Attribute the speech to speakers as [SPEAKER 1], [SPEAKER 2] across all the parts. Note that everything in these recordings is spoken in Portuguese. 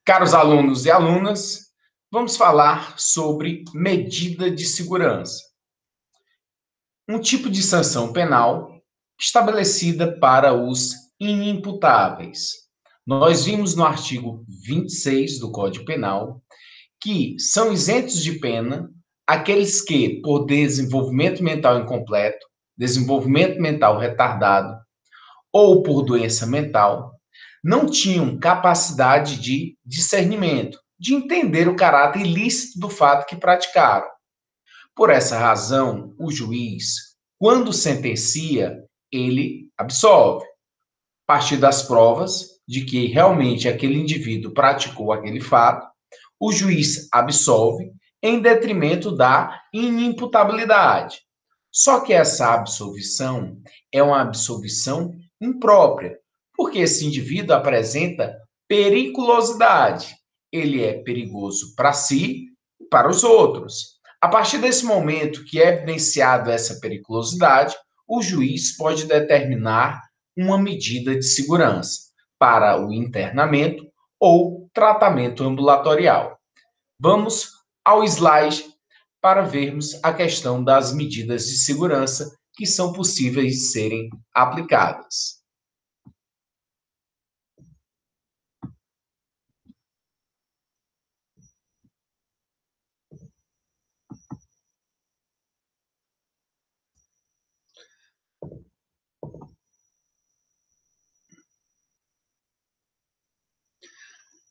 [SPEAKER 1] Caros alunos e alunas, vamos falar sobre medida de segurança. Um tipo de sanção penal estabelecida para os inimputáveis. Nós vimos no artigo 26 do Código Penal que são isentos de pena aqueles que, por desenvolvimento mental incompleto, desenvolvimento mental retardado ou por doença mental, não tinham capacidade de discernimento, de entender o caráter ilícito do fato que praticaram. Por essa razão, o juiz, quando sentencia, ele absolve, a partir das provas de que realmente aquele indivíduo praticou aquele fato, o juiz absolve em detrimento da inimputabilidade. Só que essa absolvição é uma absolvição imprópria, porque esse indivíduo apresenta periculosidade. Ele é perigoso para si e para os outros. A partir desse momento que é evidenciado essa periculosidade, o juiz pode determinar uma medida de segurança para o internamento ou tratamento ambulatorial. Vamos ao slide para vermos a questão das medidas de segurança que são possíveis de serem aplicadas.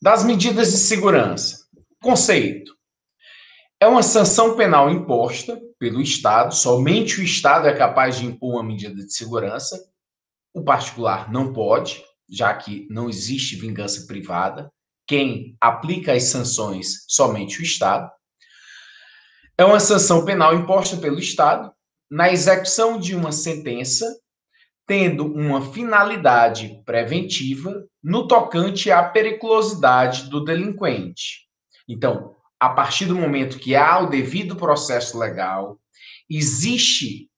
[SPEAKER 1] Das medidas de segurança. Conceito. É uma sanção penal imposta pelo Estado, somente o Estado é capaz de impor uma medida de segurança, o particular não pode, já que não existe vingança privada, quem aplica as sanções somente o Estado. É uma sanção penal imposta pelo Estado na execução de uma sentença, tendo uma finalidade preventiva no tocante à periculosidade do delinquente. Então, a partir do momento que há o devido processo legal, existe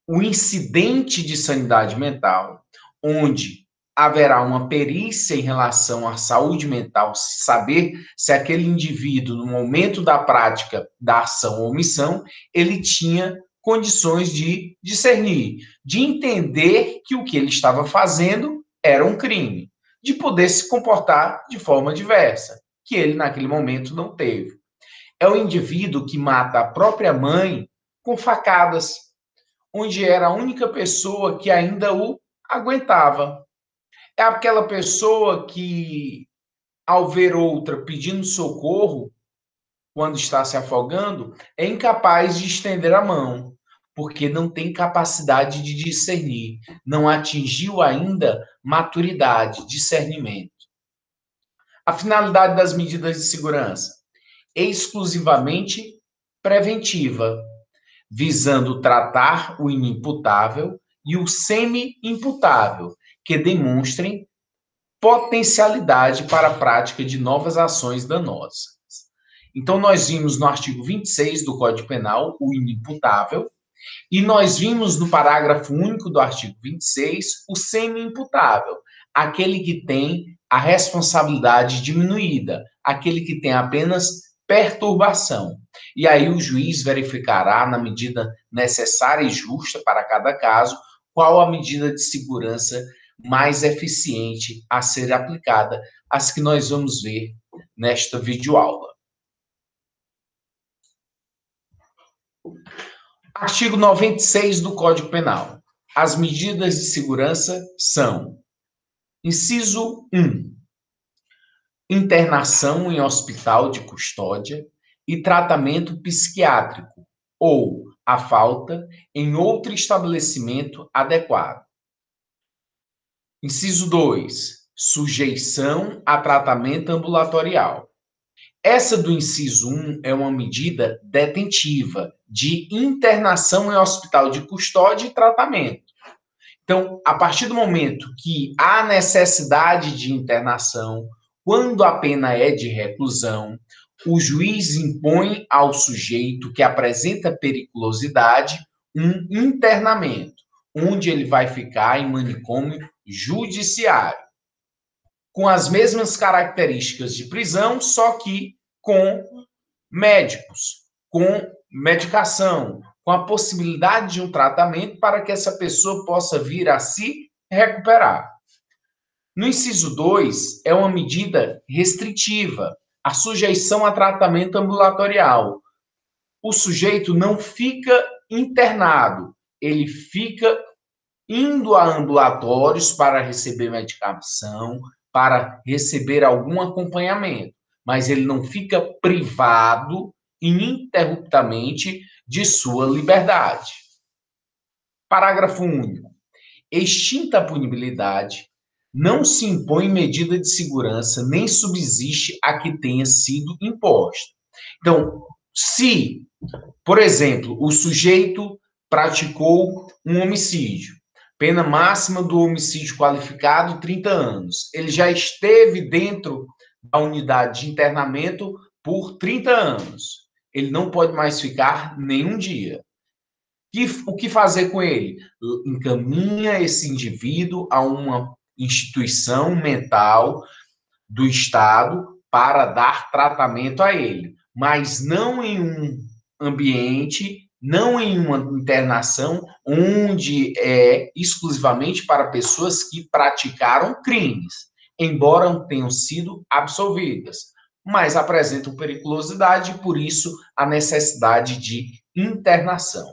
[SPEAKER 1] o incidente de sanidade mental, onde haverá uma perícia em relação à saúde mental, saber se aquele indivíduo, no momento da prática da ação ou omissão, ele tinha condições de discernir, de entender que o que ele estava fazendo era um crime, de poder se comportar de forma diversa, que ele naquele momento não teve. É o indivíduo que mata a própria mãe com facadas, onde era a única pessoa que ainda o aguentava. É aquela pessoa que, ao ver outra pedindo socorro, quando está se afogando, é incapaz de estender a mão, porque não tem capacidade de discernir, não atingiu ainda maturidade, discernimento. A finalidade das medidas de segurança é exclusivamente preventiva, visando tratar o inimputável e o semi-imputável, que demonstrem potencialidade para a prática de novas ações danosas. Então, nós vimos no artigo 26 do Código Penal o inimputável, e nós vimos no parágrafo único do artigo 26 o semi-imputável, aquele que tem a responsabilidade diminuída, aquele que tem apenas perturbação. E aí o juiz verificará, na medida necessária e justa para cada caso, qual a medida de segurança mais eficiente a ser aplicada, as que nós vamos ver nesta videoaula. Artigo 96 do Código Penal. As medidas de segurança são: inciso 1, internação em hospital de custódia e tratamento psiquiátrico, ou a falta em outro estabelecimento adequado. Inciso 2, sujeição a tratamento ambulatorial. Essa do inciso 1 é uma medida detentiva de internação em hospital de custódia e tratamento. Então, a partir do momento que há necessidade de internação, quando a pena é de reclusão, o juiz impõe ao sujeito que apresenta periculosidade um internamento, onde ele vai ficar em manicômio judiciário. com as mesmas características de prisão, só que com médicos, com medicação, com a possibilidade de um tratamento para que essa pessoa possa vir a se recuperar. No inciso 2, é uma medida restritiva, a sujeição a tratamento ambulatorial. O sujeito não fica internado, ele fica indo a ambulatórios para receber medicação, para receber algum acompanhamento, mas ele não fica privado ininterruptamente de sua liberdade. Parágrafo único. Extinta a punibilidade, não se impõe medida de segurança, nem subsiste a que tenha sido imposta. Então, se, por exemplo, o sujeito praticou um homicídio, pena máxima do homicídio qualificado, 30 anos. Ele já esteve dentro da unidade de internamento por 30 anos. Ele não pode mais ficar nenhum dia. O que fazer com ele? Encaminha esse indivíduo a uma instituição mental do Estado para dar tratamento a ele, mas não em um ambiente, não em uma internação onde é exclusivamente para pessoas que praticaram crimes, embora tenham sido absolvidas, mas apresentam periculosidade e, por isso, a necessidade de internação.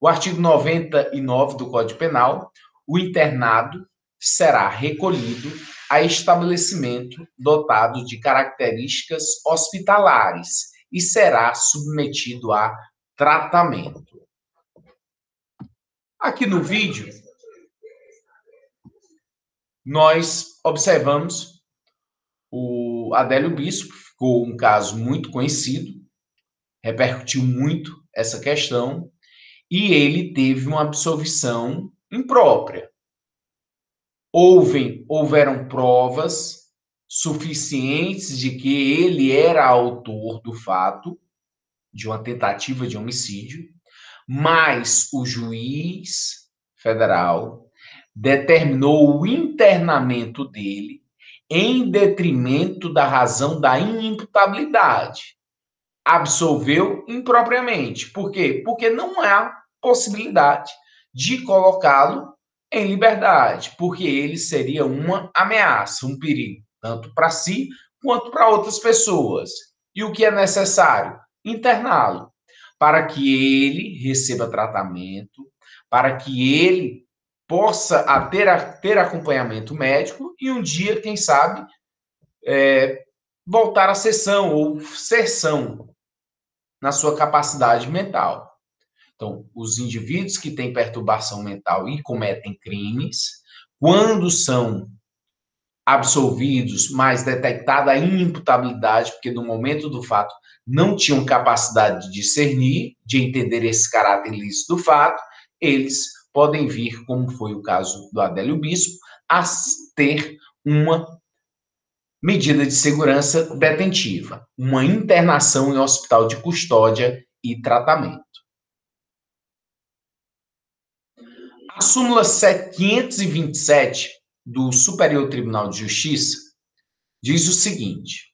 [SPEAKER 1] O artigo 99 do Código Penal, o internado será recolhido a estabelecimento dotado de características hospitalares e será submetido a tratamento. Aqui no vídeo, nós observamos o Adélio Bispo, ficou um caso muito conhecido, repercutiu muito essa questão, e ele teve uma absolvição imprópria. Houveram provas suficientes de que ele era autor do fato, de uma tentativa de homicídio, mas o juiz federal determinou o internamento dele em detrimento da razão da inimputabilidade. Absolveu impropriamente. Por quê? Porque não há possibilidade de colocá-lo em liberdade, porque ele seria uma ameaça, um perigo, tanto para si quanto para outras pessoas. E o que é necessário? Interná-lo, para que ele receba tratamento, para que ele possa ter acompanhamento médico e um dia, quem sabe, voltar à sessão ou ser são na sua capacidade mental. Então, os indivíduos que têm perturbação mental e cometem crimes, quando são absolvidos, mas detectada a inimputabilidade, porque no momento do fato não tinham capacidade de discernir, de entender esse caráter ilícito do fato, eles podem vir, como foi o caso do Adélio Bispo, a ter uma medida de segurança detentiva, uma internação em hospital de custódia e tratamento. A súmula 527 do Superior Tribunal de Justiça diz o seguinte: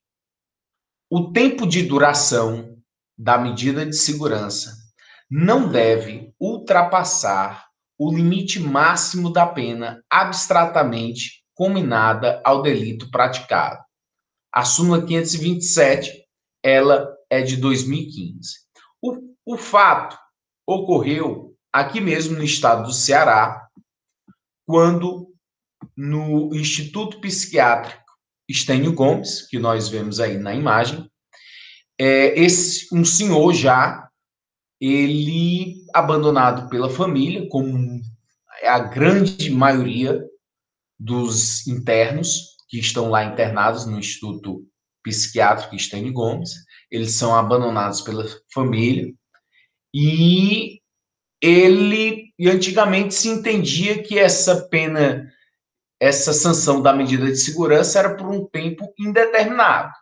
[SPEAKER 1] o tempo de duração da medida de segurança não deve ultrapassar o limite máximo da pena abstratamente cominada ao delito praticado. A súmula 527, ela é de 2015. O fato ocorreu aqui mesmo no estado do Ceará, quando no Instituto Psiquiátrico Estênio Gomes, que nós vemos aí na imagem, um senhor já, ele abandonado pela família, como a grande maioria dos internos que estão lá internados no Instituto Psiquiátrico Estênio Gomes, eles são abandonados pela família, e antigamente se entendia que essa pena, essa sanção da medida de segurança era por um tempo indeterminado.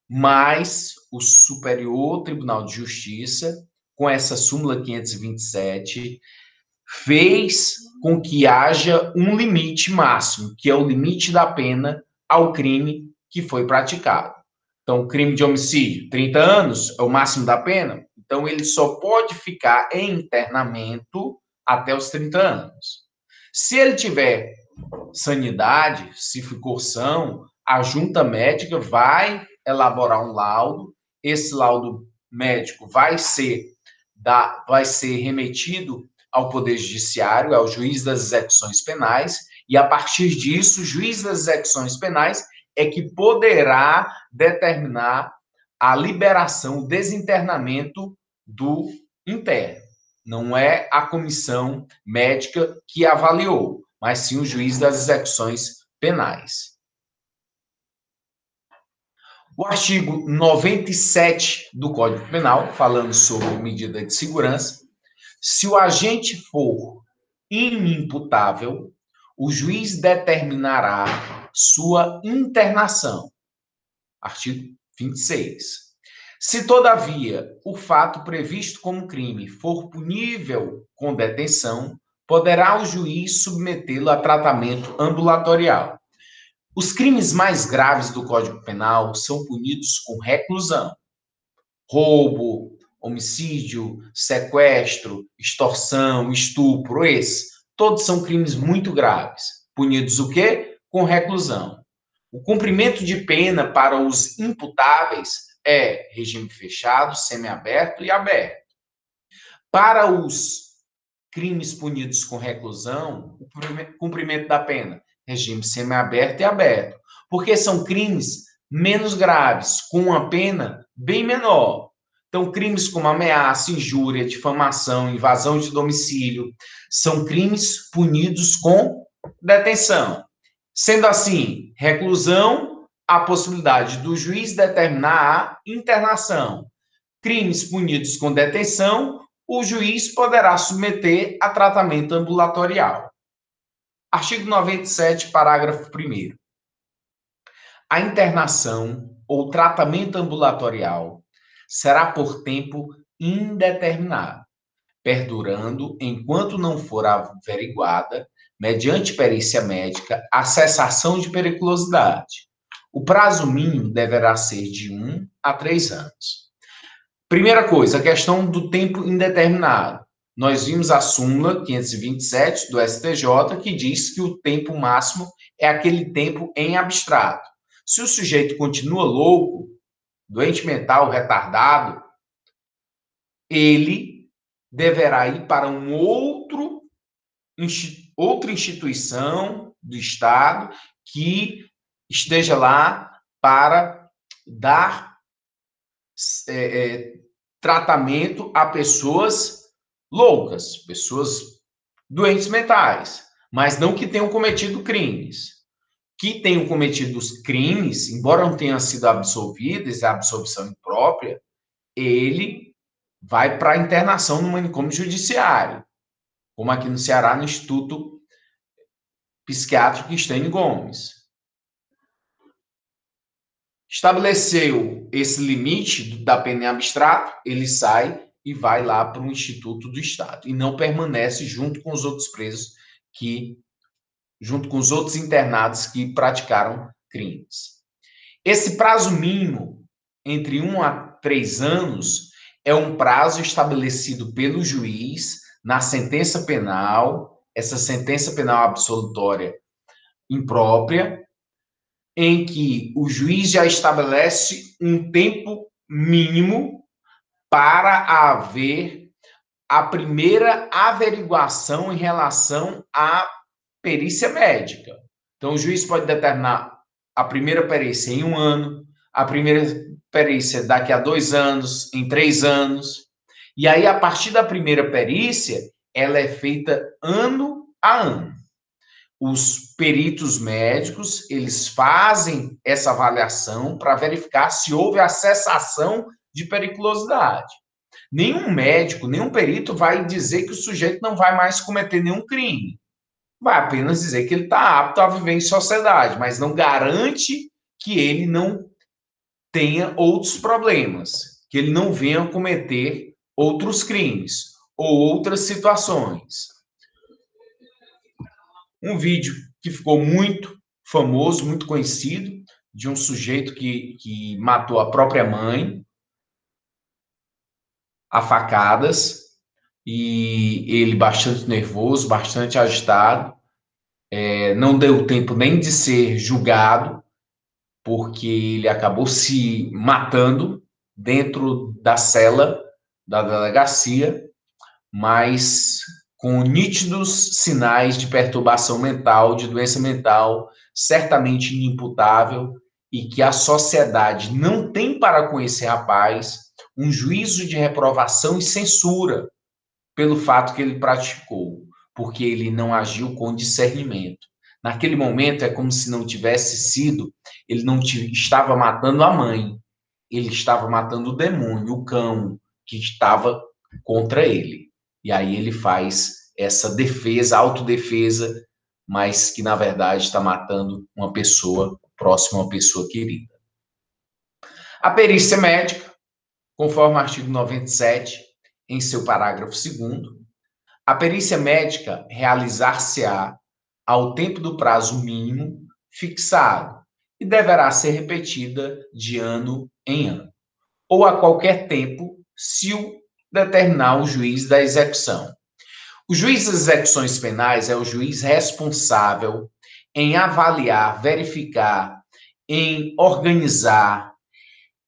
[SPEAKER 1] Mas o Superior Tribunal de Justiça, com essa súmula 527, fez com que haja um limite máximo, que é o limite da pena ao crime que foi praticado. Então, crime de homicídio, 30 anos é o máximo da pena. Então, ele só pode ficar em internamento até os 30 anos. Se ele tiver sanidade, se ficou são, a junta médica vai elaborar um laudo. Esse laudo médico vai ser remetido ao Poder Judiciário, ao juiz das execuções penais, e a partir disso, o juiz das execuções penais é que poderá determinar a liberação, o desinternamento do interno. Não é a comissão médica que avaliou, mas sim o juiz das execuções penais. O artigo 97 do Código Penal, falando sobre medida de segurança, se o agente for inimputável, o juiz determinará sua internação. Artigo 26. Se, todavia, o fato previsto como crime for punível com detenção, poderá o juiz submetê-lo a tratamento ambulatorial. Os crimes mais graves do Código Penal são punidos com reclusão. Roubo, homicídio, sequestro, extorsão, estupro, todos são crimes muito graves. Punidos o quê? Com reclusão. O cumprimento de pena para os imputáveis é regime fechado, semiaberto e aberto. Para os crimes punidos com reclusão, o cumprimento da pena, regime semiaberto e aberto, porque são crimes menos graves, com uma pena bem menor. Então, crimes como ameaça, injúria, difamação, invasão de domicílio, são crimes punidos com detenção. Sendo assim, reclusão, a possibilidade do juiz determinar a internação. Crimes punidos com detenção, o juiz poderá submeter a tratamento ambulatorial. Artigo 97, parágrafo 1º. A internação ou tratamento ambulatorial será por tempo indeterminado, perdurando enquanto não for averiguada, mediante perícia médica, a cessação de periculosidade. O prazo mínimo deverá ser de 1 a 3 anos. Primeira coisa, a questão do tempo indeterminado. Nós vimos a súmula 527 do STJ, que diz que o tempo máximo é aquele tempo em abstrato. Se o sujeito continua louco, doente mental, retardado, ele deverá ir para outra instituição do Estado que esteja lá para dar tratamento a pessoas loucas, pessoas doentes mentais, mas não que tenham cometido crimes. Que tenham cometido os crimes, embora não tenham sido absolvidos, a absolvição imprópria, ele vai para a internação no manicômio judiciário, como aqui no Ceará, no Instituto Psiquiátrico Estênio Gomes. Estabeleceu esse limite da pena em abstrato, ele sai e vai lá para o Instituto do Estado, e não permanece junto com os outros presos junto com os outros internados que praticaram crimes. Esse prazo mínimo, entre 1 a 3 anos, é um prazo estabelecido pelo juiz na sentença penal, essa sentença penal absolutória imprópria, em que o juiz já estabelece um tempo mínimo para haver a primeira averiguação em relação à perícia médica. Então, o juiz pode determinar a primeira perícia em 1 ano, a primeira perícia daqui a 2 anos, em 3 anos. E aí, a partir da primeira perícia, ela é feita ano a ano. Os peritos médicos, eles fazem essa avaliação para verificar se houve a cessação de periculosidade. Nenhum médico, nenhum perito vai dizer que o sujeito não vai mais cometer nenhum crime. Vai apenas dizer que ele está apto a viver em sociedade, mas não garante que ele não tenha outros problemas, que ele não venha a cometer outros crimes ou outras situações. Um vídeo que ficou muito famoso, muito conhecido, de um sujeito que matou a própria mãe a facadas, e ele bastante nervoso, bastante agitado, não deu tempo nem de ser julgado, porque ele acabou se matando dentro da cela da delegacia, mas com nítidos sinais de perturbação mental, de doença mental, certamente inimputável, e que a sociedade não tem para com esse rapaz um juízo de reprovação e censura pelo fato que ele praticou, porque ele não agiu com discernimento. Naquele momento é como se não tivesse sido, ele não estava matando a mãe, ele estava matando o demônio, o cão que estava contra ele. E aí ele faz essa defesa, autodefesa, mas que na verdade está matando uma pessoa próxima, uma pessoa querida. A perícia médica, conforme o artigo 97, em seu parágrafo 2º, a perícia médica realizar-se-á ao tempo do prazo mínimo fixado e deverá ser repetida de ano em ano, ou a qualquer tempo, se o determinar o juiz da execução. O juiz das execuções penais é o juiz responsável em avaliar, verificar, em organizar,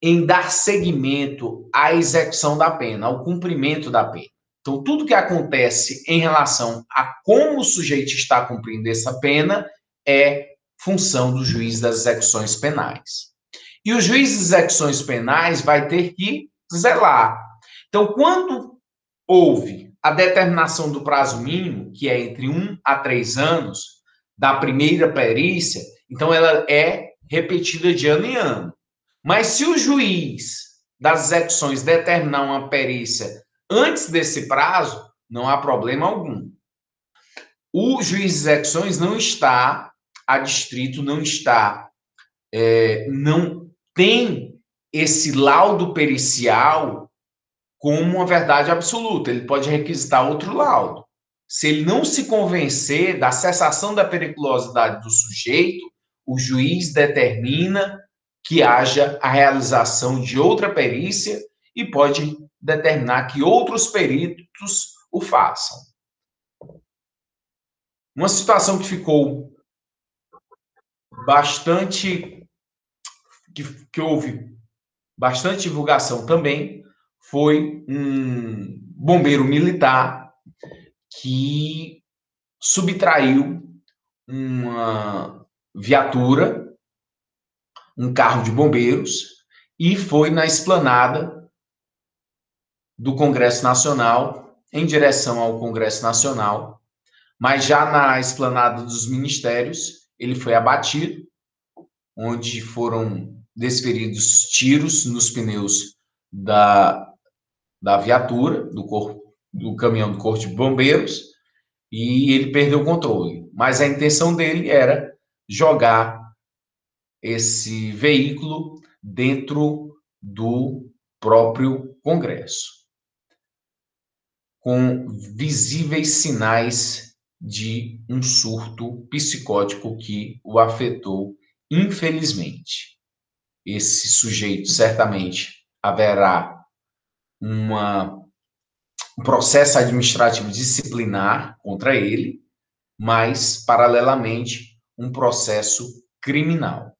[SPEAKER 1] em dar seguimento à execução da pena, ao cumprimento da pena. Então, tudo que acontece em relação a como o sujeito está cumprindo essa pena é função do juiz das execuções penais. E o juiz das execuções penais vai ter que zelar. Então, quando houve a determinação do prazo mínimo, que é entre 1 a 3 anos, da primeira perícia, então ela é repetida de ano em ano. Mas se o juiz das execuções determinar uma perícia antes desse prazo, não há problema algum. O juiz de execuções não está adstrito, não tem esse laudo pericial como uma verdade absoluta. Ele pode requisitar outro laudo. Se ele não se convencer da cessação da periculosidade do sujeito, o juiz determina que haja a realização de outra perícia e pode determinar que outros peritos o façam. Uma situação que ficou bastante, que houve bastante divulgação também, foi um bombeiro militar que subtraiu uma viatura, um carro de bombeiros, e foi na esplanada do Congresso Nacional, em direção ao Congresso Nacional, mas já na esplanada dos ministérios, ele foi abatido, onde foram desferidos tiros nos pneus da viatura, do caminhão do Corpo de Bombeiros, e ele perdeu o controle. Mas a intenção dele era jogar esse veículo dentro do próprio Congresso, com visíveis sinais de um surto psicótico que o afetou, infelizmente. Esse sujeito certamente haverá um processo administrativo disciplinar contra ele, mas, paralelamente, um processo criminal.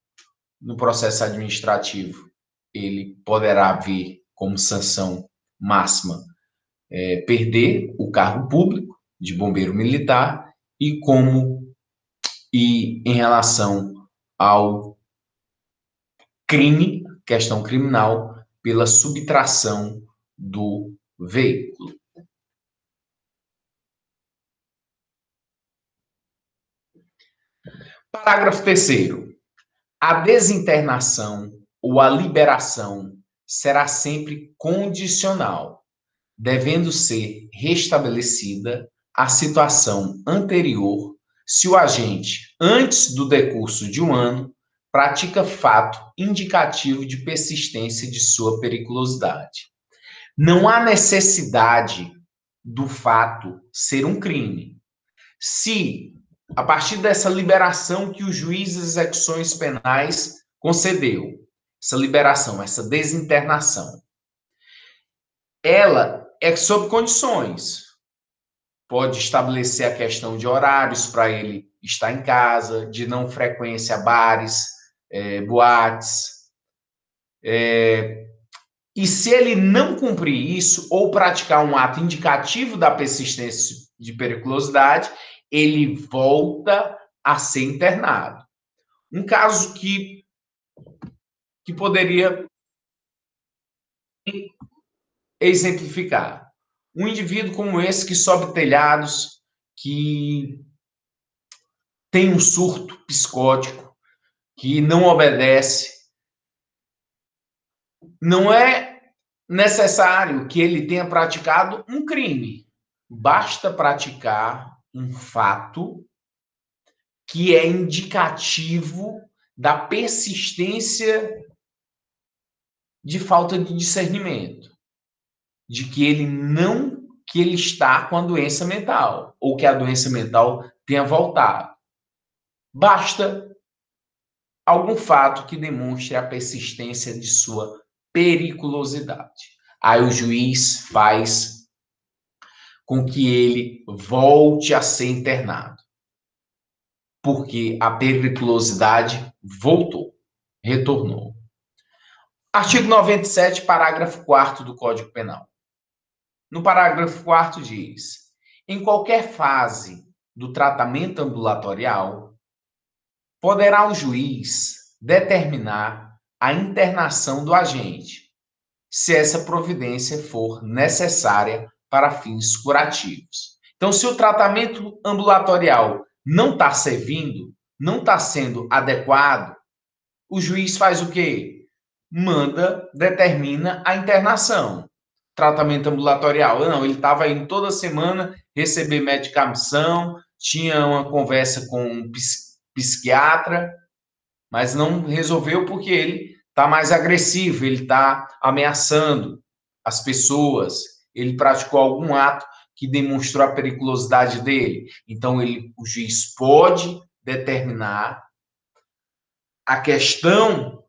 [SPEAKER 1] No processo administrativo, ele poderá vir como sanção máxima perder o cargo público de bombeiro militar e em relação ao crime, questão criminal, pela subtração do veículo. Parágrafo 3º. A desinternação ou a liberação será sempre condicional, devendo ser restabelecida a situação anterior se o agente, antes do decurso de um ano, pratica fato indicativo de persistência de sua periculosidade. Não há necessidade do fato ser um crime. Se a partir dessa liberação que o juiz das execuções penais concedeu, essa liberação, essa desinternação, ela é sob condições. Pode estabelecer a questão de horários para ele estar em casa, de não frequência a bares, boates. E se ele não cumprir isso, ou praticar um ato indicativo da persistência de periculosidade, ele volta a ser internado. Um caso que poderia exemplificar. Um indivíduo como esse que sobe telhados, que tem um surto psicótico, que não obedece, não é necessário que ele tenha praticado um crime. Basta praticar um fato que é indicativo da persistência de falta de discernimento, de que ele está com a doença mental, ou que a doença mental tenha voltado. Basta algum fato que demonstre a persistência de sua periculosidade. Aí o juiz faz com que ele volte a ser internado, porque a periculosidade voltou, retornou. Artigo 97, parágrafo 4º do Código Penal. No parágrafo 4º diz: em qualquer fase do tratamento ambulatorial, poderá o juiz determinar a internação do agente, se essa providência for necessária para fins curativos. Então, se o tratamento ambulatorial não está servindo, não está sendo adequado, o juiz faz o quê? Determina a internação. Tratamento ambulatorial. Não, ele estava indo toda semana receber medicação, tinha uma conversa com um psiquiatra, mas não resolveu porque ele está mais agressivo, ele está ameaçando as pessoas, ele praticou algum ato que demonstrou a periculosidade dele. Então, o juiz pode determinar a questão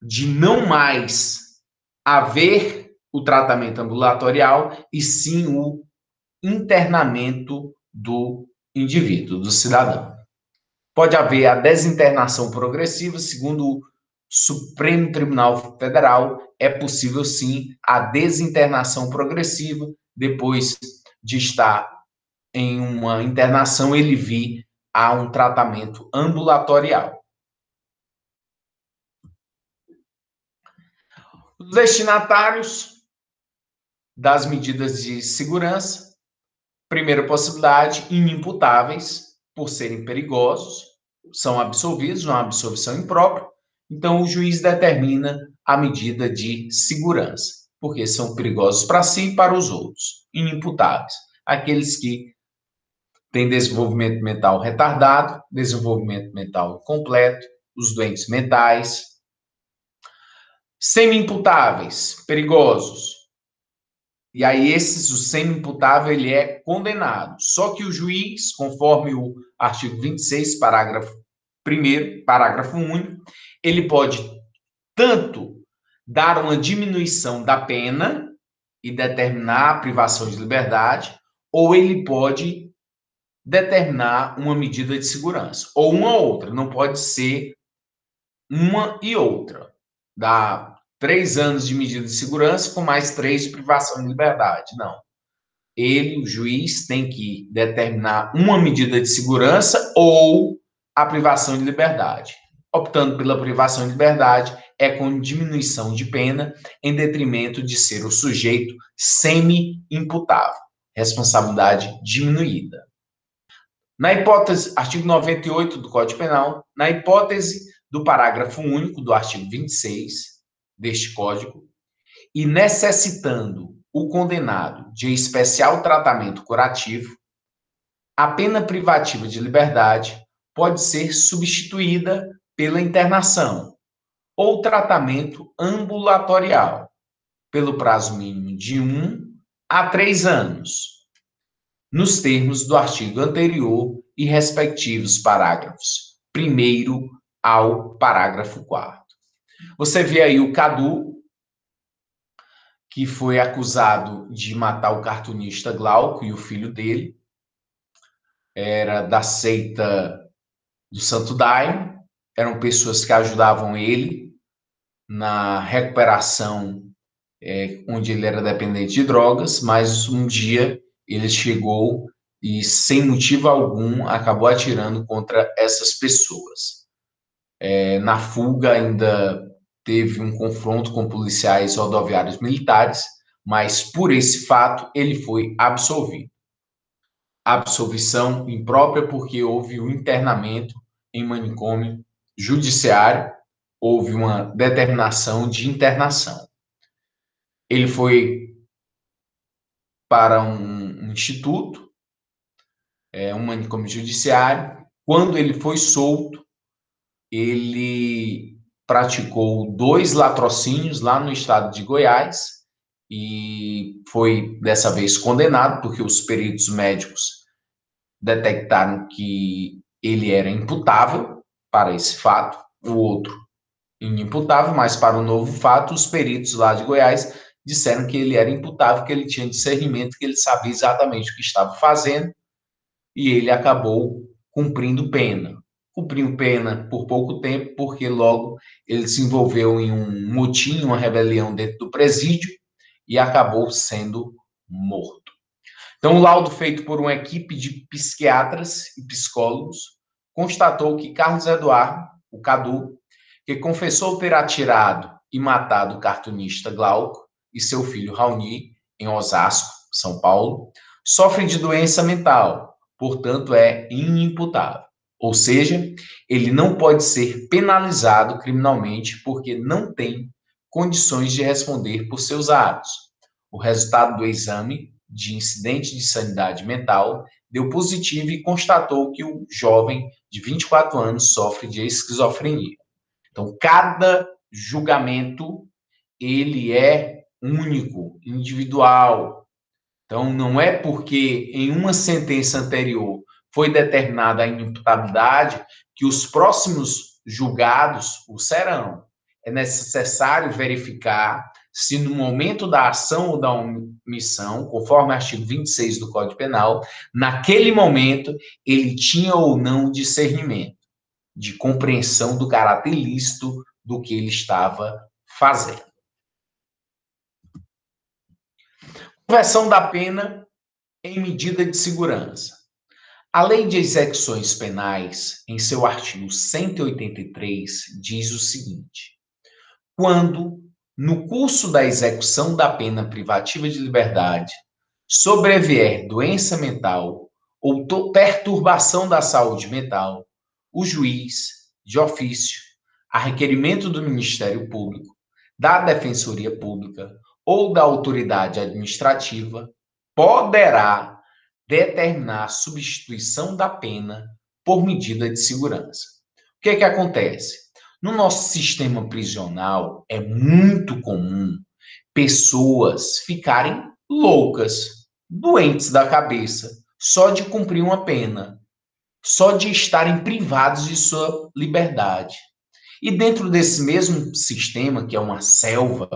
[SPEAKER 1] de não mais haver o tratamento ambulatorial e sim o internamento do indivíduo, do cidadão. Pode haver a desinternação progressiva, segundo o Supremo Tribunal Federal, é possível sim a desinternação progressiva, depois de estar em uma internação, ele vir a um tratamento ambulatorial. Os destinatários das medidas de segurança, primeira possibilidade, inimputáveis por serem perigosos, são absolvidos, uma absolvição imprópria, então o juiz determina a medida de segurança, porque são perigosos para si e para os outros, inimputáveis. Aqueles que têm desenvolvimento mental retardado, desenvolvimento mental incompleto, os doentes mentais, semi-imputáveis, perigosos. E aí, o semi-imputável, ele é condenado. Só que o juiz, conforme o artigo 26, parágrafo 1º, parágrafo único, ele pode tanto dar uma diminuição da pena e determinar a privação de liberdade, ou ele pode determinar uma medida de segurança, ou uma ou outra, não pode ser uma e outra. Dá 3 anos de medida de segurança com mais 3 de privação de liberdade. Não. Ele, o juiz, tem que determinar uma medida de segurança ou a privação de liberdade. Optando pela privação de liberdade, é com diminuição de pena, em detrimento de ser o sujeito semi-imputável. Responsabilidade diminuída. Na hipótese, artigo 98 do Código Penal, na hipótese do parágrafo único do artigo 26 deste Código, e necessitando o condenado de especial tratamento curativo, a pena privativa de liberdade pode ser substituída pela internação ou tratamento ambulatorial, pelo prazo mínimo de 1 a 3 anos, nos termos do artigo anterior e respectivos parágrafos 1º ao parágrafo 4º. Você vê aí o Cadu, que foi acusado de matar o cartunista Glauco e o filho dele, era da seita do Santo Daime, eram pessoas que ajudavam ele na recuperação, onde ele era dependente de drogas, mas um dia ele chegou e, sem motivo algum, acabou atirando contra essas pessoas. Na fuga, ainda teve um confronto com policiais rodoviários militares, mas por esse fato ele foi absolvido. Absolvição imprópria porque houve um internamento em manicômio judiciário, houve uma determinação de internação. Ele foi para um instituto, um manicômio judiciário. Quando ele foi solto, ele praticou 2 latrocínios lá no estado de Goiás e foi, dessa vez, condenado, porque os peritos médicos detectaram que ele era imputável para esse fato, o outro inimputável, mas para o novo fato, os peritos lá de Goiás disseram que ele era imputável, que ele tinha discernimento, que ele sabia exatamente o que estava fazendo, e ele acabou cumprindo pena. Cumpriu pena por pouco tempo, porque logo ele se envolveu em um motim, uma rebelião dentro do presídio, e acabou sendo morto. Então, o laudo feito por uma equipe de psiquiatras e psicólogos constatou que Carlos Eduardo, o Cadu, que confessou ter atirado e matado o cartunista Glauco e seu filho Raoni, em Osasco, São Paulo, sofre de doença mental, portanto é inimputável. Ou seja, ele não pode ser penalizado criminalmente porque não tem condições de responder por seus atos. O resultado do exame de incidente de sanidade mental deu positivo e constatou que o jovem de 24 anos sofre de esquizofrenia. Então, cada julgamento, ele é único, individual. Então, não é porque em uma sentença anterior foi determinada a inimputabilidade que os próximos julgados o serão. É necessário verificar se no momento da ação ou da omissão, conforme o artigo 26 do Código Penal, naquele momento ele tinha ou não discernimento, de compreensão do caráter ilícito do que ele estava fazendo. Conversão da pena em medida de segurança. A Lei de Execuções Penais, em seu artigo 183, diz o seguinte: quando, no curso da execução da pena privativa de liberdade, sobrevier doença mental ou perturbação da saúde mental, o juiz, de ofício, a requerimento do Ministério Público, da Defensoria Pública ou da autoridade administrativa, poderá determinar a substituição da pena por medida de segurança. O que acontece? No nosso sistema prisional, é muito comum pessoas ficarem loucas, doentes da cabeça, só de cumprir uma pena, só de estarem privados de sua liberdade. E dentro desse mesmo sistema, que é uma selva,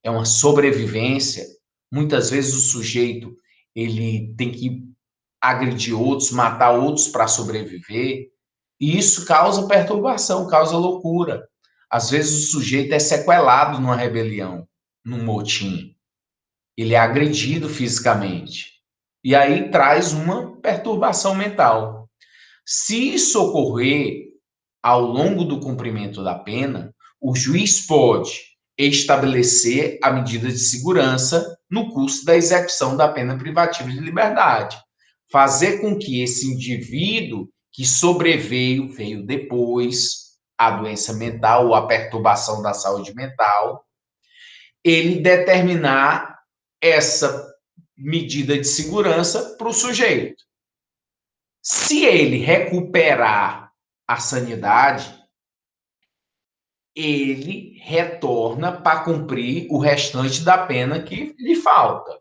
[SPEAKER 1] é uma sobrevivência, muitas vezes o sujeito ele tem que agredir outros, matar outros para sobreviver, e isso causa perturbação, causa loucura. Às vezes o sujeito é sequelado numa rebelião, num motim. Ele é agredido fisicamente. E aí traz uma perturbação mental. Se isso ocorrer ao longo do cumprimento da pena, o juiz pode estabelecer a medida de segurança no curso da execução da pena privativa de liberdade. Fazer com que esse indivíduo que veio depois, a doença mental ou a perturbação da saúde mental, ele determinar essa medida de segurança para o sujeito. Se ele recuperar a sanidade, ele retorna para cumprir o restante da pena que lhe falta.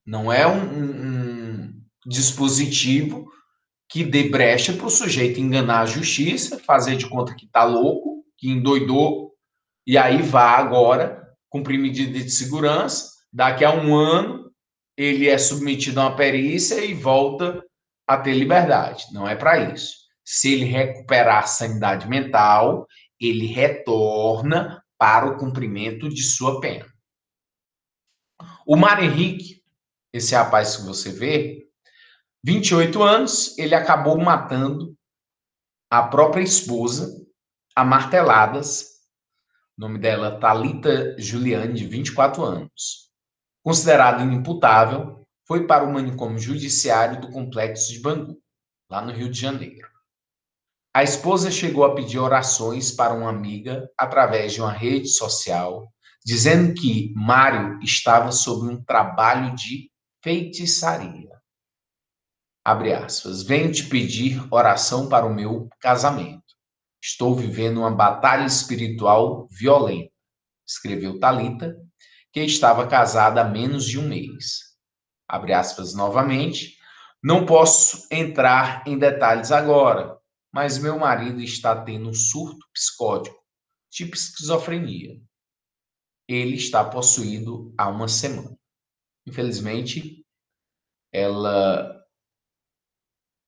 [SPEAKER 1] Não é um dispositivo que dê brecha para o sujeito enganar a justiça, fazer de conta que está louco, que endoidou, e aí vá agora cumprir medida de segurança. Daqui a um ano, ele é submetido a uma perícia e volta a ter liberdade. Não é para isso. Se ele recuperar a sanidade mental, ele retorna para o cumprimento de sua pena. O Mário Henrique, esse rapaz que você vê, 28 anos, ele acabou matando a própria esposa a marteladas. O nome dela, Thalita Juliane, de 24 anos. Considerado inimputável, foi para o manicômio judiciário do Complexo de Bangu, lá no Rio de Janeiro. A esposa chegou a pedir orações para uma amiga através de uma rede social, dizendo que Mário estava sob um trabalho de feitiçaria. Abre aspas. Venho te pedir oração para o meu casamento. Estou vivendo uma batalha espiritual violenta, escreveu Thalita, que estava casada há menos de um mês. Abre aspas novamente. Não posso entrar em detalhes agora, mas meu marido está tendo um surto psicótico, tipo esquizofrenia. Ele está possuído há uma semana. Infelizmente, ela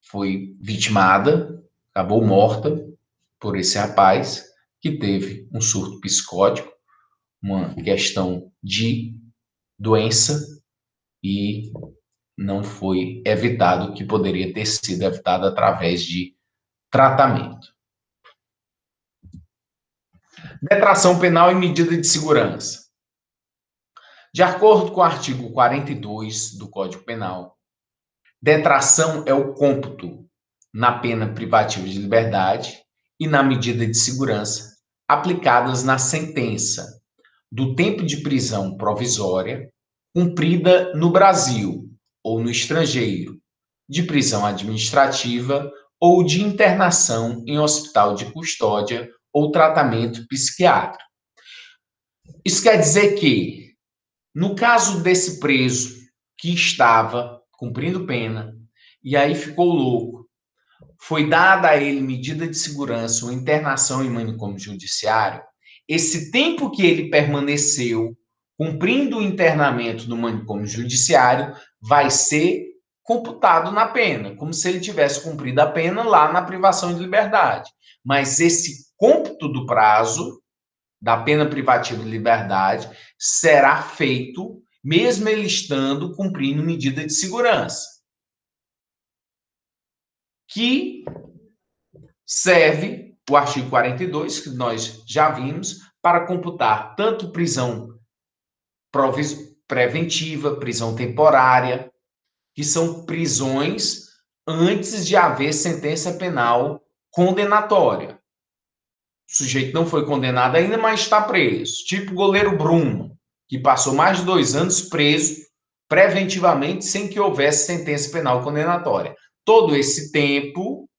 [SPEAKER 1] foi vitimada, acabou morta por esse rapaz que teve um surto psicótico, uma questão de doença e não foi evitado, que poderia ter sido evitado através de tratamento. Detração penal e medida de segurança. De acordo com o artigo 42 do Código Penal, detração é o cômputo na pena privativa de liberdade e na medida de segurança aplicadas na sentença do tempo de prisão provisória cumprida no Brasil ou no estrangeiro, de prisão administrativa ou de internação em hospital de custódia ou tratamento psiquiátrico. Isso quer dizer que, no caso desse preso que estava cumprindo pena e aí ficou louco, foi dada a ele medida de segurança ou internação em manicômio judiciário, esse tempo que ele permaneceu cumprindo o internamento no manicômio judiciário vai ser computado na pena, como se ele tivesse cumprido a pena lá na privação de liberdade. Mas esse cômputo do prazo da pena privativa de liberdade será feito mesmo ele estando cumprindo medida de segurança, que serve o artigo 42, que nós já vimos, para computar tanto prisão preventiva, prisão temporária, que são prisões antes de haver sentença penal condenatória. O sujeito não foi condenado ainda, mas está preso. Tipo o goleiro Bruno, que passou mais de 2 anos preso preventivamente sem que houvesse sentença penal condenatória. Todo esse tempo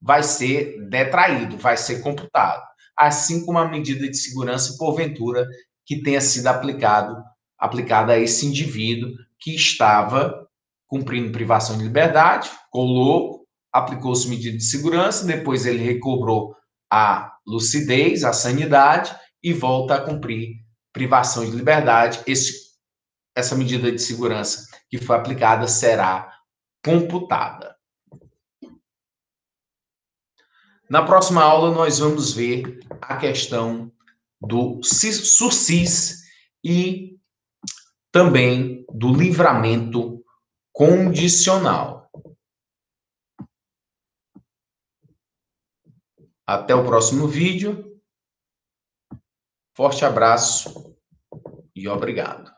[SPEAKER 1] vai ser detraído, vai ser computado. Assim como a medida de segurança, porventura, que tenha sido aplicada a esse indivíduo que estava cumprindo privação de liberdade, ficou louco, aplicou-se medida de segurança, depois ele recobrou a lucidez, a sanidade e volta a cumprir privação de liberdade. Essa medida de segurança que foi aplicada será computada. Na próxima aula, nós vamos ver a questão do sursis e também do livramento condicional. Até o próximo vídeo. Forte abraço e obrigado.